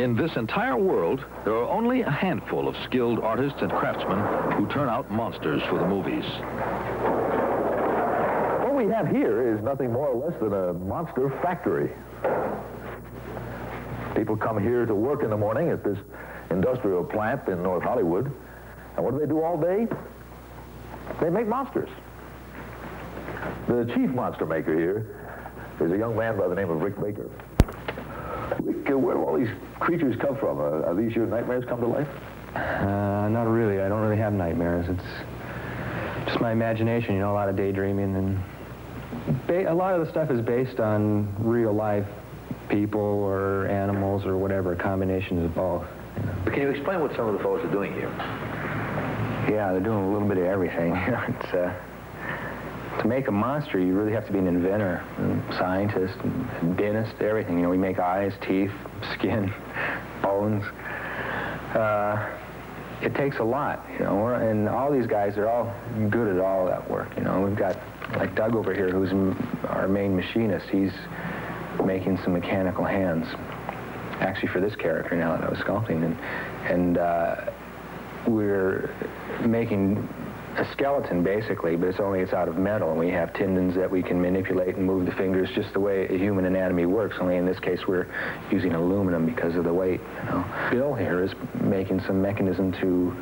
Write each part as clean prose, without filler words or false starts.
In this entire world, there are only a handful of skilled artists and craftsmen who turn out monsters for the movies. What we have here is nothing more or less than a monster factory. People come here to work in the morning at this industrial plant in North Hollywood. And what do they do all day? They make monsters. The chief monster maker here is a young man by the name of Rick Baker. Rick, where do all these creatures come from? Are these your nightmares come to life? Not really. I don't really have nightmares. It's just my imagination, you know, a lot of daydreaming. And a lot of the stuff is based on real life people or animals or whatever, combinations of both. You know. But can you explain what some of the fellows are doing here? Yeah, they're doing a little bit of everything. To make a monster, you really have to be an inventor, scientist, and dentist, everything. You know, we make eyes, teeth, skin, bones. It takes a lot, you know, and all these guys, they're all good at all that work, you know. We've got, like Doug over here, who's our main machinist. He's making some mechanical hands, actually for this character now that I was sculpting. And we're making a skeleton, basically, but it's out of metal, and we have tendons that we can manipulate and move the fingers just the way a human anatomy works, only in this case we're using aluminum because of the weight, you know. Bill here is making some mechanism to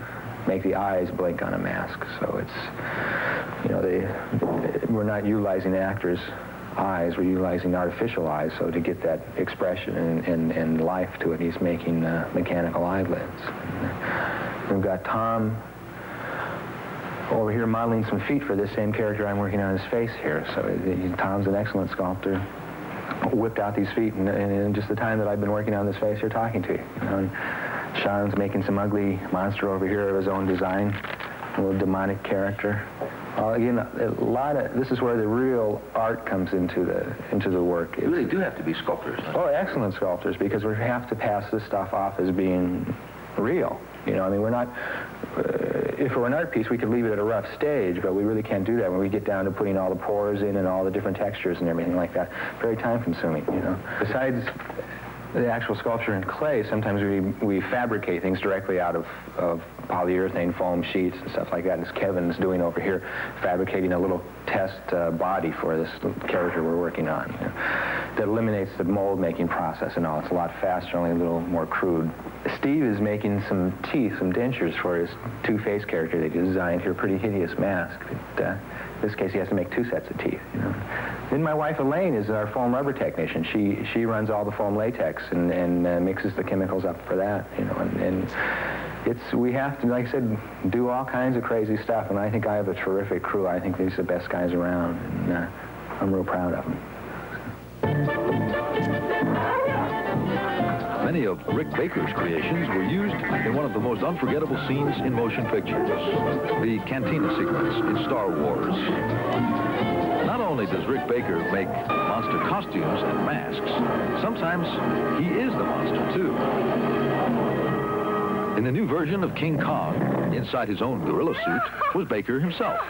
make the eyes blink on a mask, so it's, you know, we're not utilizing actors' eyes, we're utilizing artificial eyes, so to get that expression and life to it, he's making mechanical eyelids. We've got Tom over here modeling some feet for this same character I'm working on his face here. So Tom's an excellent sculptor. Whipped out these feet in just the time that I've been working on this face here talking to you. You know, and Sean's making some ugly monster over here of his own design, a little demonic character. Again, this is where the real art comes into the work. You really do have to be sculptors. Oh, excellent sculptors, because we have to pass this stuff off as being real. You know, I mean, we're not, if it were an art piece, we could leave it at a rough stage, but we really can't do that when we get down to putting all the pores in and all the different textures and everything like that. Very time-consuming, you know. Besides the actual sculpture in clay, sometimes we fabricate things directly out of polyurethane foam sheets and stuff like that, as Kevin's doing over here, fabricating a little test body for this character we're working on. You know, that eliminates the mold-making process and all. It's a lot faster, only a little more crude. Steve is making some teeth, some dentures for his Two-Face character that he designed here, pretty hideous mask. In this case, he has to make 2 sets of teeth, you know. Then my wife, Elaine, is our foam rubber technician. She runs all the foam latex and mixes the chemicals up for that, you know, and we have to, like I said, do all kinds of crazy stuff, and I think I have a terrific crew. I think these are the best guys around, and I'm real proud of them. Many of Rick Baker's creations were used in one of the most unforgettable scenes in motion pictures, the cantina sequence in Star Wars. Not only does Rick Baker make monster costumes and masks, sometimes he is the monster, too. In the new version of King Kong, inside his own gorilla suit, was Baker himself.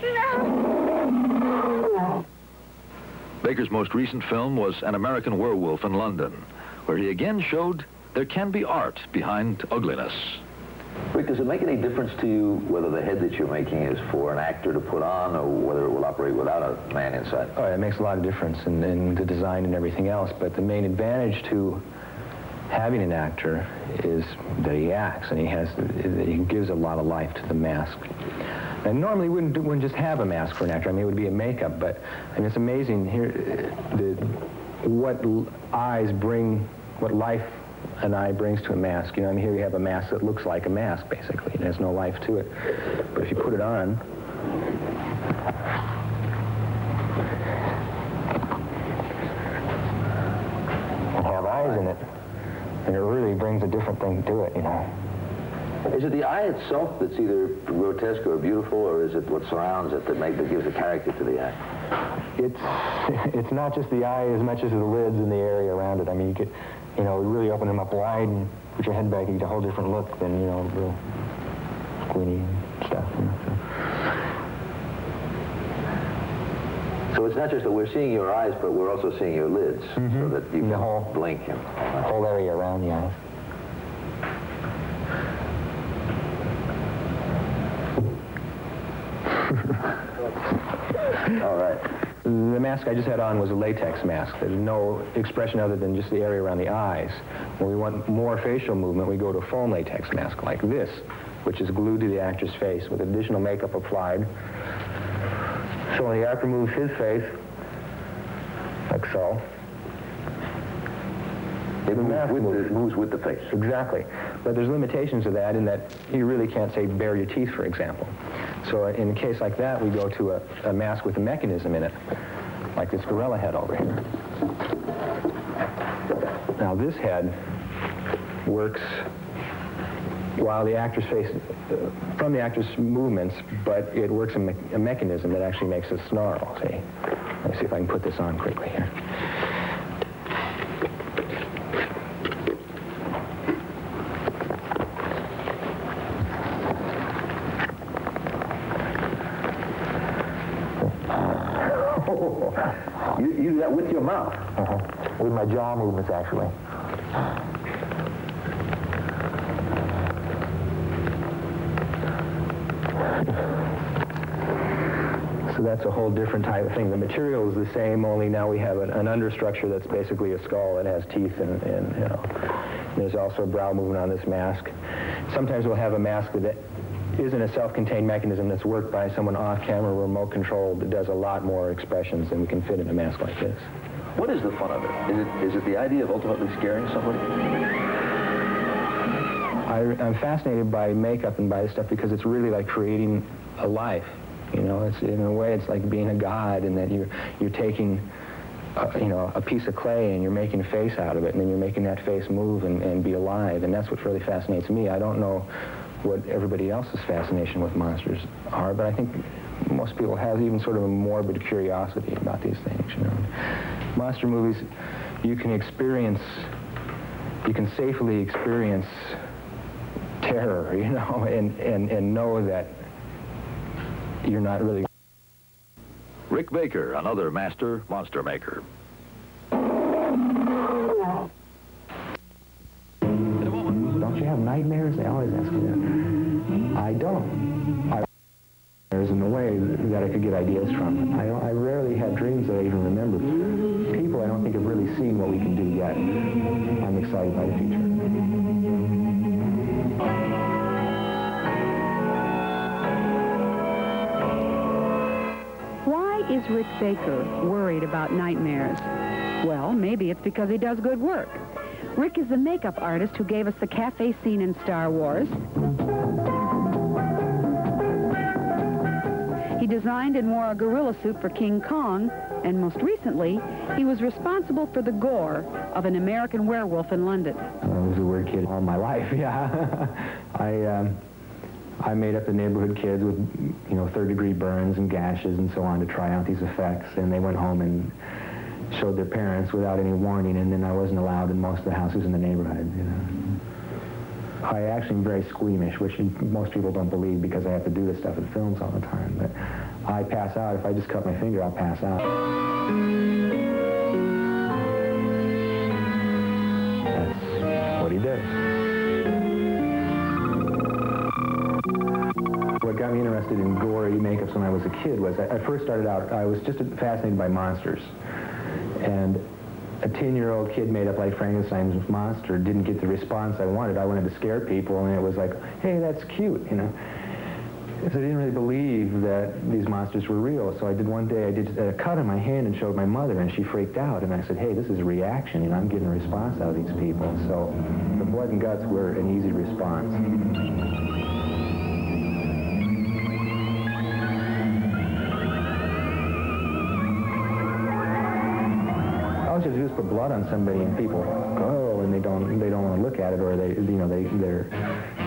No. Baker's most recent film was An American Werewolf in London, where he again showed there can be art behind ugliness. Rick, does it make any difference to you whether the head that you're making is for an actor to put on or whether it will operate without a man inside? Oh, it makes a lot of difference in the design and everything else, but the main advantage to having an actor is that he acts, and he gives a lot of life to the mask. And normally we wouldn't just have a mask for an actor. I mean, it would be a makeup, but I mean, it's amazing here what eyes bring, what life an eye brings to a mask. You know, I mean, here you have a mask that looks like a mask, basically. It has no life to it. But if you put it on, and have eyes in it, and it really brings a different thing to it, you know. Is it the eye itself that's either grotesque or beautiful, or is it what surrounds it that gives a character to the eye? It's not just the eye as much as the lids and the area around it. I mean, you could, you know, really open them up wide and put your head back, you get a whole different look than, you know, real squinty and stuff. You know, So it's not just that we're seeing your eyes, but we're also seeing your lids, so that you The can whole- blink. Whole area around the eyes. All right. The mask I just had on was a latex mask. There's no expression other than just the area around the eyes. When we want more facial movement, we go to a foam latex mask like this, which is glued to the actor's face with additional makeup applied. So when the actor moves his face, like so, It the mask moves with the face. Exactly. But there's limitations to that in that you really can't, say, bare your teeth, for example. So in a case like that, we go to a mask with a mechanism in it, like this gorilla head over here. Now this head works while the actor's face, from the actor's movements, but it works a mechanism that actually makes us snarl, see? Let me see if I can put this on quickly here. You do that with your mouth? With my jaw movements, actually. So that's a whole different type of thing. The material is the same, only now we have an understructure that's basically a skull that has teeth and you know. There's also a brow movement on this mask. Sometimes we'll have a mask that isn't a self-contained mechanism that's worked by someone off-camera, remote controlled, that does a lot more expressions than we can fit in a mask like this. What is the fun of it? Is it the idea of ultimately scaring somebody? I'm fascinated by makeup and by this stuff because it's really like creating a life. You know, it's in a way it's like being a god, in that you're taking you know, a piece of clay and you're making a face out of it, and then you're making that face move and be alive, and that's what really fascinates me. I don't know what everybody else's fascination with monsters are, but I think most people have even sort of a morbid curiosity about these things, you know. Monster movies, you can safely experience terror, you know, and know that you're not really... Rick Baker, another master monster maker. Don't you have nightmares? They always ask me that. I don't. There's in a way that I could get ideas from. I rarely have dreams that I even remember. People I don't think have really seen what we can do yet. I'm excited by the future. Why is Rick Baker worried about nightmares? Well, maybe it's because he does good work. Rick is the makeup artist who gave us the cafe scene in Star Wars. He designed and wore a gorilla suit for King Kong, and most recently, he was responsible for the gore of an American werewolf in London. I was a weird kid all my life, yeah. I made up the neighborhood kids with, you know, third-degree burns and gashes and so on to try out these effects, and they went home and showed their parents without any warning, and then I wasn't allowed in most of the houses in the neighborhood, you know. I actually am very squeamish, which most people don't believe because I have to do this stuff in films all the time, but I pass out. If I just cut my finger, I'll pass out. That's what he did. What got me interested in gory makeups when I was a kid was I first started out, I was just fascinated by monsters. And a 10-year-old kid made up like Frankenstein's monster didn't get the response I wanted. I wanted to scare people, and it was like, hey, that's cute, you know. So I didn't really believe that these monsters were real. So I did one day, I did a cut on my hand and showed my mother, and she freaked out. And I said, hey, this is a reaction, you know, I'm getting a response out of these people. So the blood and guts were an easy response. All you have to do is put blood on somebody, and people go, and they don't want to look at it, or they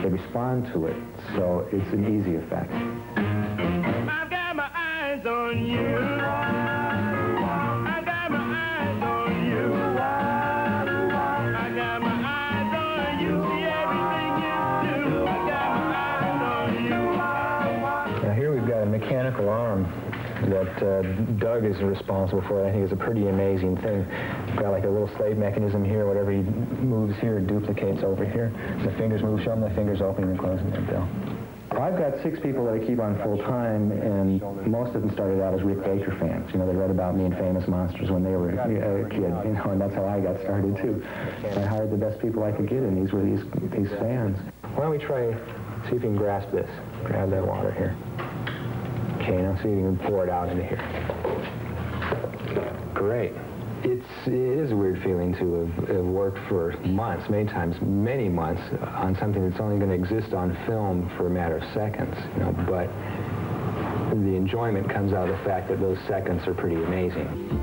respond to it. So it's an easy effect. I've got my eyes on you. I've got my eyes on you. I got my eyes on you. See everything you do. I got my eyes on you. Now here we've got a mechanical arm that Doug is responsible for. I think it's a pretty amazing thing. Got like a little slave mechanism here. Whatever he moves here, duplicates over here. The fingers move, show them the fingers opening and closing their bill. I've got 6 people that I keep on full-time, and most of them started out as Rick Baker fans. You know, they read about me in Famous Monsters when they were a kid, you know, and that's how I got started, too. I hired the best people I could get, and these were these fans. Why don't we try, see if you can grasp this. Grab that water here. Okay, now see if you can pour it out into here. Great. It is a weird feeling to have worked for months, many times, many months, on something that's only going to exist on film for a matter of seconds, you know, but the enjoyment comes out of the fact that those seconds are pretty amazing.